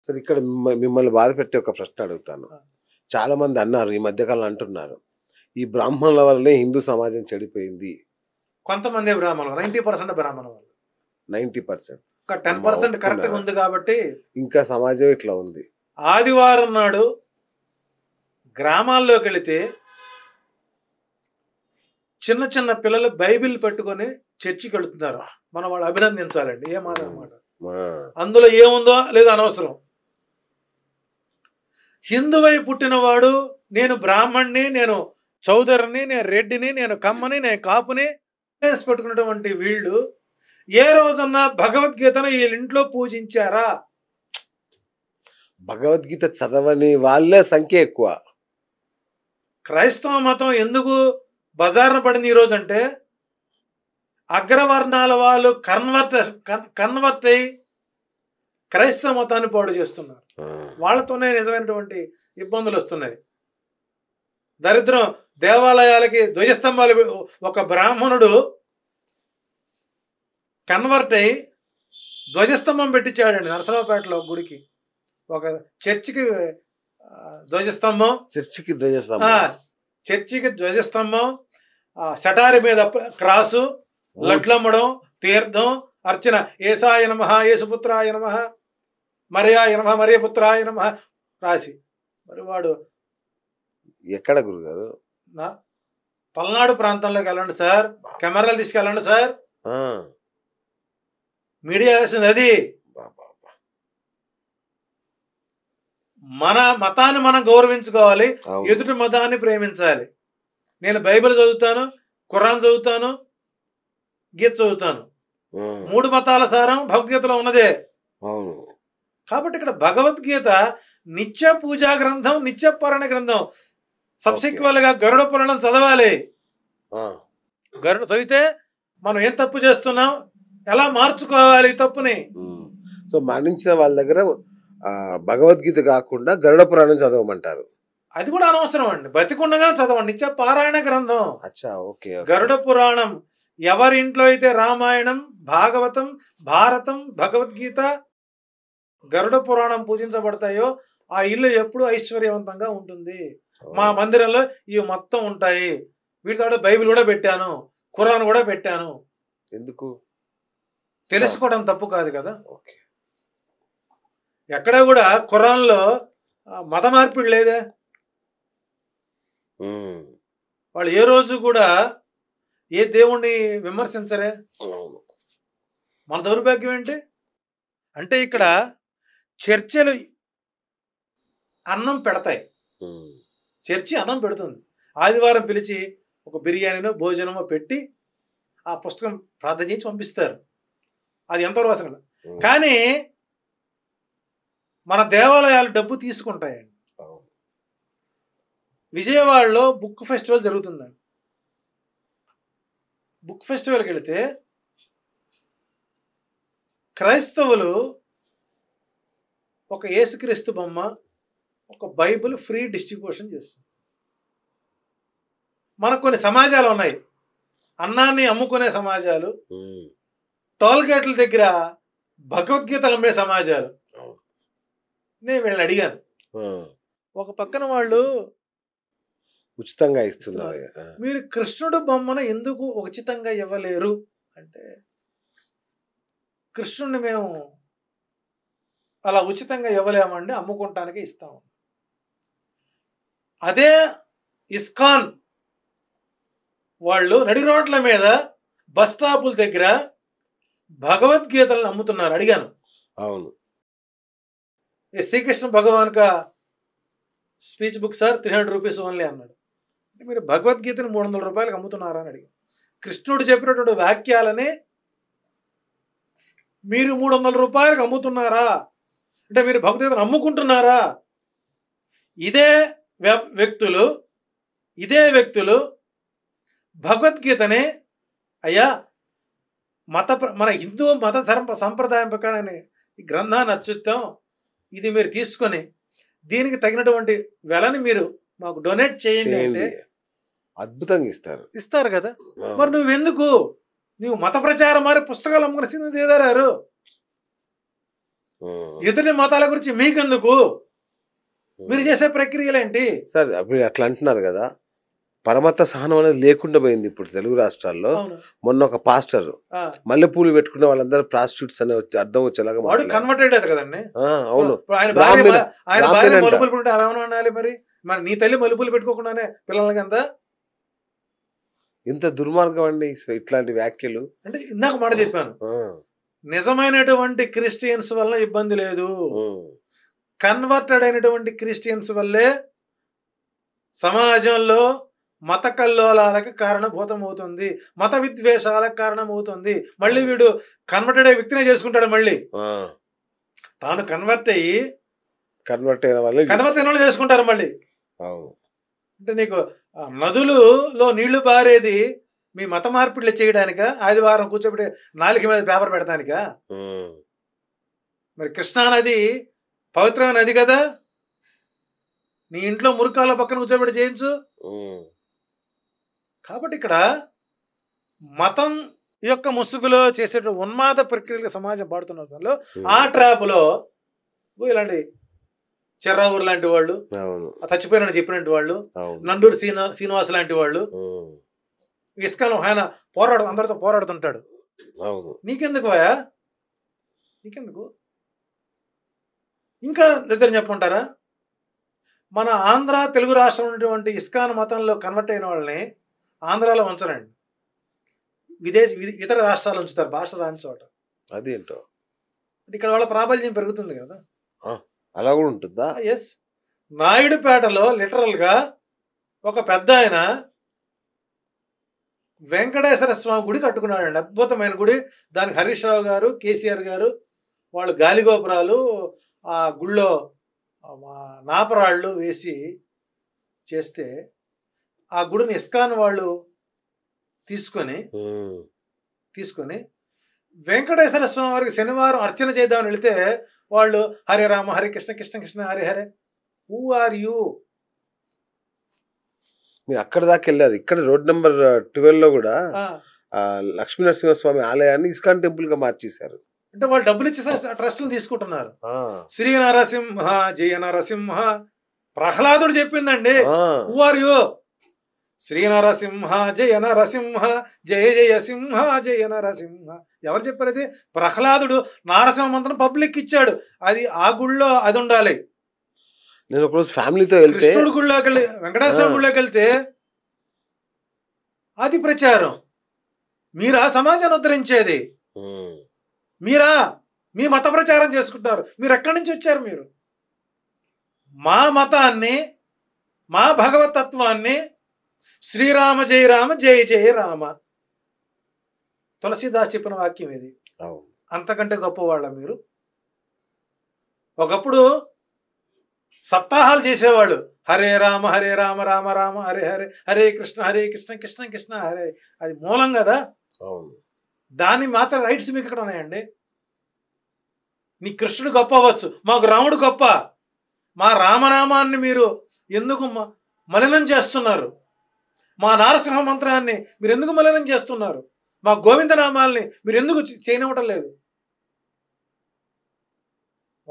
సరే ఇక్కడ మిమ్మల్ని బాధ పెట్టే ఒక ప్రశ్న అడుగుతాను. చాలా మంది అన్నారు, ఈ మధ్యకాలం అంటున్నారు, ఈ బ్రాహ్మణుల వల్లనే హిందూ సమాజం చెడిపోయింది. కొంతమంది బ్రాహ్మణులు 90% బ్రాహ్మణ వాళ్ళు 90%. ఒక 10% కరెక్ట్గా ఉంది కాబట్టి ఇంకా సమాజం ఇట్లా ఉంది. ఆదివారం నాడు గ్రామాల్లోకి వెళితే చిన్న చిన్న పిల్లలు బైబిల్ పెట్టుకొని చర్చికి వెళుతున్నారు. మనం వాళ్ళు అభినందించాలండి. ఏమాదన్నమాట అందులో ఏముందో లేదో అనవసరం. హిందువై పుట్టినవాడు నేను బ్రాహ్మణ్ణి, నేను చౌదరిని, నేను రెడ్డిని, నేను కమ్మని, నేను కాపుని వేసి పెట్టుకున్నటువంటి వీళ్ళు ఏ రోజన్నా భగవద్గీతను వీళ్ళ ఇంట్లో పూజించారా? భగవద్గీత చదవని వాళ్ళే సంఖ్య ఎక్కువ. క్రైస్తవ మతం ఎందుకు బజార్న పడింది ఈరోజు అంటే అగ్రవర్ణాల వాళ్ళు కన్వర్ట్ అయ్యి క్రైస్తవ మతాన్ని పాడు చేస్తున్నారు. వాళ్ళతోనే నిజమైనటువంటి ఇబ్బందులు వస్తున్నాయి. దరిద్రం. దేవాలయాలకి ధ్వజస్తంభాలు ఒక బ్రాహ్మణుడు కన్వర్ట్ అయ్యి ధ్వజస్తంభం పెట్టించాడండి నరసరావుపేటలో గుడికి. ఒక చర్చికి ధ్వజస్తంభం, చర్చికి ధ్వజస్తంభం, షటారి మీద క్రాసు, లడ్లమ్మడం, తీర్థం, అర్చన, ఏసాయ నమః, యేసుపుత్రాయ నమః, మరియాయ నమః, మరియపుత్రాయ నమః రాసి. మరి వాడు ఎక్కడ గురుగారు? పల్నాడు ప్రాంతంలోకి వెళ్ళండి సార్, కెమెరాలు తీసుకెళ్ళండి సార్. మీడియా వేసింది అది. మన మతాన్ని మనం గౌరవించుకోవాలి, ఎదుటి మతాన్ని ప్రేమించాలి. నేను బైబిల్ చదువుతాను, ఖురాన్ చదువుతాను, గీత చదువుతాను. 3 మతాల సారం భగవద్గీతలో ఉన్నదే. కాబట్టి ఇక్కడ భగవద్గీత నిత్య పూజా గ్రంథం, నిత్య పరాయణ గ్రంథం. సబ్సిక్వెల్ గా గరుడ పురాణం చదవాలి. గరుడ చదివితే మనం ఏం తప్పు చేస్తున్నాం, ఎలా మార్చుకోవాలి తప్పుని. సో మరణించిన వాళ్ళ దగ్గర భగవద్గీత కాకుండా గరుడ పురాణం చదవమంటారు. అది కూడా అనవసరం అండి, బతికుండగానే చదవండి. నిత్య పారాయణ గ్రంథం. ఓకే. గరుడ పురాణం. ఎవరి ఇంట్లో అయితే రామాయణం, భాగవతం, భారతం, భగవద్గీత, గరుడ పురాణం పూజించబడతాయో ఆ ఇల్లు ఎప్పుడు ఐశ్వర్యవంతంగా ఉంటుంది. మా మందిరంలో ఇవి మొత్తం ఉంటాయి. వీటితో బైబిల్ కూడా పెట్టాను, ఖురాన్ కూడా పెట్టాను. ఎందుకు? తెలుసుకోవడం తప్పు కాదు కదా. ఎక్కడ కూడా ఖురాన్లో మత మార్పిడి లేదే. వాళ్ళు ఏ రోజు కూడా ఏ దేవుణ్ణి విమర్శించరే. మన దౌర్భాగ్యం ఏంటి అంటే ఇక్కడ చర్చలు అన్నం పెడతాయి. చర్చి అన్నం పెడుతుంది. ఆదివారం పిలిచి ఒక బిర్యానీనో భోజనమో పెట్టి ఆ పుస్తకం ప్రార్థన చేసి పంపిస్తారు. అది ఎంతవరకు అవసరం. కానీ మన దేవాలయాలు డబ్బు తీసుకుంటాయండి. విజయవాడలో బుక్ ఫెస్టివల్ జరుగుతుందండి. బుక్ ఫెస్టివల్కి వెళితే క్రైస్తవులు ఒక యేసుక్రీస్తు బొమ్మ, ఒక బైబిల్ ఫ్రీ డిస్ట్రిబ్యూషన్ చేస్తుంది. మనకు కొన్ని సమాజాలు ఉన్నాయి, అన్నాన్ని అమ్ముకునే సమాజాలు, టోల్ గేట్ల దగ్గర భగవద్గీతలు అమ్మే సమాజాలు. నేను వీళ్ళని అడిగాను, ఒక పక్కన వాళ్ళు ఉచితంగా ఇస్తున్నారు, మీరు కృష్ణుడు బొమ్మను ఎందుకు ఉచితంగా ఇవ్వలేరు అంటే, కృష్ణుడిని మేము అలా ఉచితంగా ఇవ్వలేమండి, అమ్ముకుంటానికి ఇస్తాము. అదే ఇస్కాన్ వాళ్ళు నడి రోడ్ల మీద బస్ స్టాపుల దగ్గర భగవద్గీతలను అమ్ముతున్నారు. అడిగాను. అవును. శ్రీకృష్ణ భగవాన్ కా speech book sir 300 rupees only అన్నాడు. మీరు భగవద్గీతని 300 రూపాయలకు అమ్ముతున్నారా అని అడిగాను. కృష్ణుడు చెప్పినటువంటి వాక్యాలని మీరు 300 రూపాయలకు అమ్ముతున్నారా అంటే మీరు భగవద్గీతను అమ్ముకుంటున్నారా? ఇదే వ్యక్తులు భగవద్గీతని అయ్యా మన హిందూ మత సంప్రదాయం ప్రకారం ఈ గ్రంథాన్ని అత్యుత్తం, ఇది మీరు తీసుకొని దీనికి తగినటువంటి వెలని మీరు మాకు డొనేట్ చేయండి అంటే అద్భుతంగా ఇస్తారు కదా. మరి నువ్వు మత ప్రచారం మరి పుస్తకాలు అమ్ముకుని దేదారారు. ఎదుటి మతాల గురించి మీకెందుకు? మీరు చేసే ప్రక్రియలేంటి? సార్ అప్పుడు అట్లా అంటున్నారు కదా, పరమత సహనం అనేది లేకుండా పోయింది ఇప్పుడు తెలుగు రాష్ట్రాల్లో. మొన్న ఒక పాస్టర్ మల్లెపూలు పెట్టుకున్న వాళ్ళందరూ ప్రాస్టిట్యూట్స్ అనే అర్థం వచ్చేలాగా వాడు కన్వర్టెడ్ అది కదండి. అవును. ఆయన భార్య మలుపులు పెట్టుకుంటే అవేమన్నా ఉండాలి మరి? మరి నీ తల్లి మలుపులు పెట్టుకోకుండానే పిల్లలకి అంతా ఇంత దుర్మార్గం అండి ఇట్లాంటి వ్యాఖ్యలు. అంటే ఇందాక మాట చెప్పాను, నిజమైనటువంటి క్రిస్టియన్స్ వల్ల ఇబ్బంది లేదు, కన్వర్టెడ్ అయినటువంటి క్రిస్టియన్స్ వల్లే సమాజంలో మత కల్లోలాలకు కారణభూతమవుతుంది, మత విద్వేషాలకు కారణమవుతుంది. మళ్ళీ వీడు కన్వర్టెడ్ అయ్యే వ్యక్తినే చేసుకుంటాడు, మళ్ళీ తాను కన్వర్ట్ అయిన వాళ్ళు చేసుకుంటారు మళ్ళీ. అంటే నీకు నదులలో నీళ్లు పారేది మీ మత మార్పిడిలు చేయడానిక, ఆదివారం కూర్చోబెట్టి నాలుక మీద పేపర్ పెడతానిక? మరి కృష్ణానది పవిత్రమైన నది కదా, నీ ఇంట్లో మురికాల పక్కన కూర్చోబెట్టి చేయించు. కాబట్టి ఇక్కడ మతం యొక్క ముసుగులో చేసే ఉన్మాద ప్రక్రియలకు సమాజం పాడుతున్న అవసరంలో ఆ ట్రాప్లో ఇలాంటి చెర్రావూరు లాంటి వాళ్ళు, చచ్చిపోయిన చెప్పినట్టు వాళ్ళు, నండూరు శ్రీనివాస్ లాంటి వాళ్ళు, ఇస్కాన్ ఆయన అందరితో పోరాడుతుంటాడు. నీకెందుకు నీకెందుకు? ఇంకా ఇద్దరు చెప్పమంటారా? మన ఆంధ్ర తెలుగు రాష్ట్రం ఉన్నటువంటి ఇస్కాన్ మతంలో కన్వర్ట్ అయిన వాళ్ళని ఆంధ్రాలో ఉంచరండి, ఇతర రాష్ట్రాలు ఉంచుతారు, భాష రాని చోట. అదేంటో ఇక్కడ వాళ్ళ ప్రాబల్యం పెరుగుతుంది కదా. అలా కూడా ఉంటుందా? ఎస్. నాయుడుపేటలో లిటరల్గా ఒక పెద్ద ఆయన వెంకటేశ్వర స్వామి గుడి కట్టుకున్నాడండి, అద్భుతమైన గుడి. దానికి హరీష్ రావు గారు, కేసీఆర్ గారు వాళ్ళు గాలిగోపురాలు, ఆ గుళ్ళో నాపరాళ్ళు వేసి చేస్తే ఆ గుడిని ఇస్కాన్ వాళ్ళు తీసుకొని వెంకటేశ్వర స్వామి వారికి శనివారం అర్చన చేద్దామని వెళితే వాళ్ళు Hare Rama Hare Krishna Krishna Krishna Hare Hare. Who are you? మీరు అక్కడ దాకా వెళ్ళారు. ఇక్కడ రోడ్ నెంబర్ 12 లో కూడా లక్ష్మీ నరసింహస్వామి ఆలయాన్ని ఇస్కాన్ టెంపుల్ గా మార్చేశారు. అంటే వాళ్ళు డబ్బులు ఇచ్చి ట్రస్టులు తీసుకుంటున్నారు. శ్రీ నరసింహ జయ నరసింహ ప్రహ్లాదుడు చెప్పిందండి. Who are you? Shri Narasimha జయ నరసింహ జయ జయ సింహ జయ నరసింహ. ఎవరు చెప్పారు అది? ప్రహ్లాదుడు నారసింహ మంత్రం పబ్లిక్ ఇచ్చాడు. అది ఆ గుళ్ళో అది ఉండాలి. నేను ఒకరోజు ఫ్యామిలీతో వెళ్తే కృష్ణుడి గుళ్ళోకి వెళ్ళి వెంకటేశ్వర గుళ్ళోకి వెళ్తే అది ప్రచారం. మీరా సమాజాన్ని ఉద్ధరించేది? మీరా మీ మత ప్రచారం చేసుకుంటారు? మీరు ఎక్కడి నుంచి వచ్చారు? మీరు మా మతాన్ని, మా భగవతత్వాన్ని శ్రీరామ జయ రామ జయ జయ రామ, తులసీదాస్ చెప్పిన వాక్యం ఇది. అంతకంటే గొప్పవాళ్ళ మీరు? ఒకప్పుడు సప్తాహాలు చేసేవాళ్ళు, హరే రామ రామ రామ హరే హరే, హరే కృష్ణ కృష్ణ కృష్ణ హరే. అది మూలం కదా. దాన్ని మాత్రం రైట్స్ మీకు ఇక్కడ ఉన్నాయండి. నీ కృష్ణుడు గొప్ప అవ్వచ్చు, మాకు రాముడు గొప్ప. మా రామనామాన్ని మీరు ఎందుకు మలినం చేస్తున్నారు? మా నారసింహ మంత్రాన్ని మీరు ఎందుకు మలినం చేస్తున్నారు? మా గోవిందనామాల్ని మీరు ఎందుకు చేయనివ్వటం లేదు?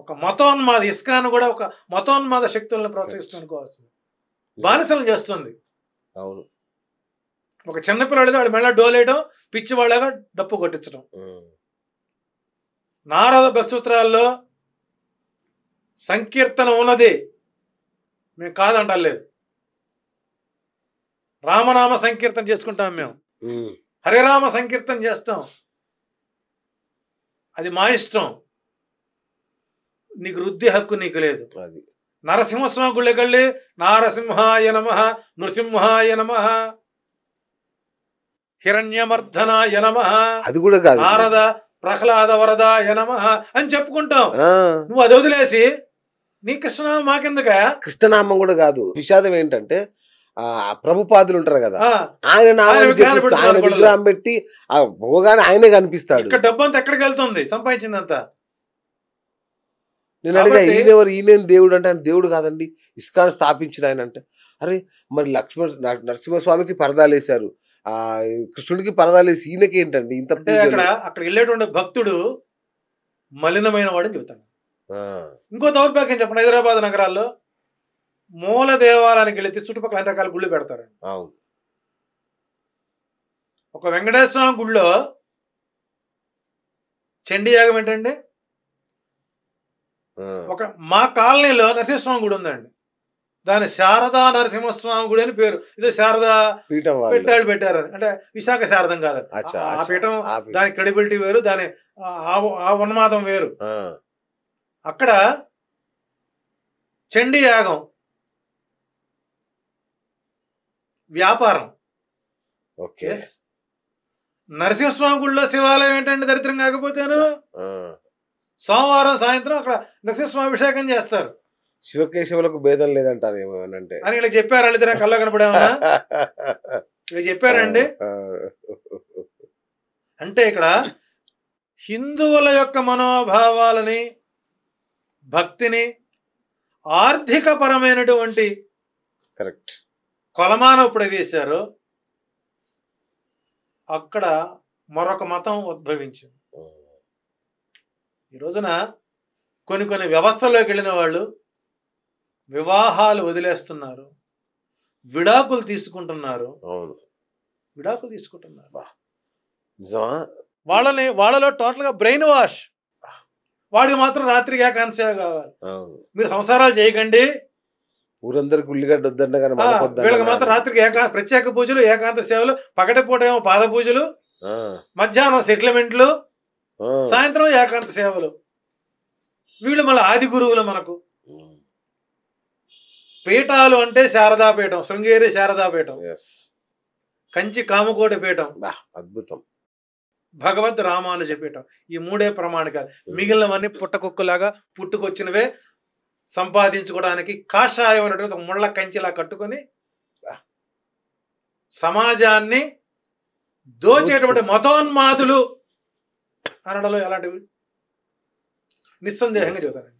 ఒక మతోన్మాద ఇస్కాన్ కూడా ఒక మతోన్మాద శక్తులను ప్రోత్సహిస్తుందనుకోవాల్సింది. బానిసలు చేస్తుంది. అవును. ఒక చిన్నపిల్లడితో వాడు మెళ్ళ డోలేయడం, పిచ్చి వాళ్ళగా డప్పు కొట్టించడం. నారద భక్సూత్రాల్లో సంకీర్తన ఉన్నది, మేము కాదంటలేదు. రామనామ సంకీర్తన చేసుకుంటాం మేము, హరిరామ సంకీర్తన చేస్తాం. అది మా ఇష్టం. నీకు రుద్ది హక్కు నీకు లేదు. నరసింహస్వామి గుళ్ళకెళ్ళి నారసింహాయ నమః, నృసింహాయ నమః, హిరణ్యమర్ధనాయ నమః, అది కూడా కాదు, నారద ప్రహ్లాద వరదాయ నమః అని చెప్పుకుంటాం. నువ్వు అది వదిలేసి నీ కృష్ణనామం మాకెందుక? కృష్ణనామం కూడా కాదు. విషాదం ఏంటంటే ప్రభుపాదులు ఉంటారు కదా, ఆయన ఆయన విగ్రహం పెట్టి ఆ భోగాన్ని ఆయనే కనిపిస్తాడు. ఇక్కడ డబ్బు అంతా ఎక్కడికి వెళ్తుంది? సంపాదించిందంతా. నేను అడిగా, ఈయనెవరు? ఈయన దేవుడు అంటే ఆయన దేవుడు కాదండి, ఇస్కాన్ స్థాపించిన ఆయన అంటే. అరే మరి నరసింహస్వామికి పరదాలు వేశారు, ఆ కృష్ణుడికి పరదాలు వేసి, ఈయనకి ఏంటండి ఇంత? అక్కడ వెళ్ళేటువంటి భక్తుడు మలినమైన వాడని చెబుతాను. ఇంకో దౌర్భాగ్యం చెప్పండి, హైదరాబాద్ నగరాల్లో మూల దేవాలయానికి వెళితే చుట్టుపక్కల అన్ని రకాల గుళ్ళు పెడతారండి. ఒక వెంకటేశ్వర స్వామి గుళ్ళో చండీ యాగం ఏంటండి? ఒక మా కాలనీలో నరసింహస్వామి గుడి ఉందండి, దాని శారదా నరసింహస్వామి గుడి అని పేరు. ఇదే శారదా పెట్టాళ్ళు పెట్టారని, అంటే విశాఖ శారదం కాదని. ఆ పీఠం దాని క్రెడిబిలిటీ వేరు, దాని ఆ ఉన్మాదం వేరు. అక్కడ చండీ యాగం వ్యాపారం. నరసింహస్వామి గుడిలో శివాలయం ఏంటంటే దరిద్రం కాకపోతేను సోమవారం సాయంత్రం అక్కడ నరసింహస్వామి అభిషేకం చేస్తారు. శివకేశవులకు భేదం లేదంటారు ఏమనంటే అని ఇలా చెప్పారు. వాళ్ళిద్దరు కళ్ళ కనపడేమన్నా ఇలా చెప్పారండి. అంటే ఇక్కడ హిందువుల యొక్క మనోభావాలని, భక్తిని, ఆర్థిక పరమైనటువంటి కరెక్ట్ కొలమానం ఎప్పుడైతే చేశారో అక్కడ మరొక మతం ఉద్భవించింది. ఈ రోజున కొన్ని వ్యవస్థల్లోకి వెళ్ళిన వాళ్ళు వివాహాలు వదిలేస్తున్నారు, విడాకులు తీసుకుంటున్నారు. వాళ్ళలో టోటల్గా బ్రెయిన్ వాష్. వాడికి మాత్రం రాత్రికి ఏకాంత సేవ కావాలి. మీరు సంసారాలు చేయకండి, ఊరందరికి ఉల్లిగడ్డ వద్దంటే వీళ్ళకి మాత్రం రాత్రికి ప్రత్యేక పూజలు, ఏకాంత సేవలు, పగటిపూట ఏమో పాద పూజలు, మధ్యాహ్నం సెటిల్మెంట్లు, సాయంత్రం ఏకాంత సేవలు. వీళ్ళు మళ్ళీ ఆది గురువులు మనకు. పీఠాలు అంటే శారదాపీఠం, శృంగేరి శారదాపీఠం, కంచి కామకోటి పీఠం, అద్భుతం భగవద్ రామానుజ పీఠం. ఈ మూడే ప్రమాణికాలు. మిగిలినవన్నీ పుట్టకుక్కలాగా పుట్టుకొచ్చినవే, సంపాదించుకోవడానికి కాషాయం అనేటువంటి ఒక ముళ్ళ కంచిలా కట్టుకొని సమాజాన్ని దోచేటువంటి మతోన్మాదులు అనడంలో ఎలాంటివి నిస్సందేహంగా చెబుతారండి.